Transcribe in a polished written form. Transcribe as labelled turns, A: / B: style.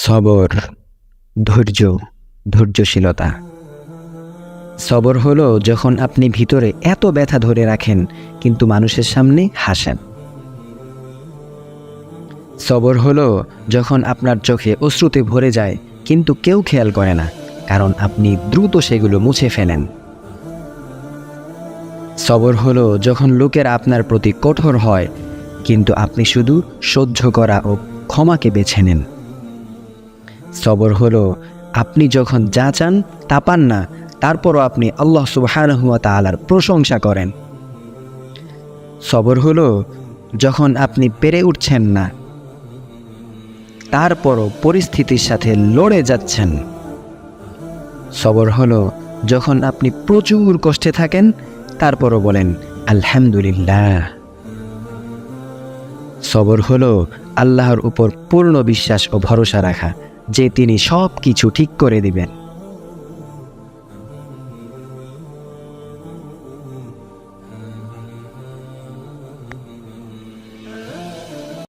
A: সবর, ধৈর্য, ধৈর্যশীলতা। সবর হলো যখন আপনি ভিতরে এত ব্যথা ধরে রাখেন কিন্তু মানুষের সামনে হাসেন। সবর হলো যখন আপনার চোখে অশ্রুতে ভরে যায় কিন্তু কেউ খেয়াল করে না, কারণ আপনি দ্রুত সেগুলো মুছে ফেলেন। সবর হলো যখন লোকেরা আপনার প্রতি কঠোর হয় কিন্তু আপনি শুধু সহ্য করা ও ক্ষমাকে বেছে নেন। সবর হলো আপনি যখন যা চান তা পান না, তারপরও আপনি আল্লাহ সুবহানাহু ওয়া তাআলার প্রশংসা করেন। সবর হলো যখন আপনি পেরে উঠছেন না, তারপরও পরিস্থিতির সাথে লড়ে যাচ্ছেন। সবর হলো যখন আপনি প্রচুর কষ্টে থাকেন তারপরও বলেন আলহামদুলিল্লাহ। সবর হলো আল্লাহর উপর পূর্ণ বিশ্বাস ও ভরসা রাখা যে তিনি সব কিছু ঠিক করে দিবেন।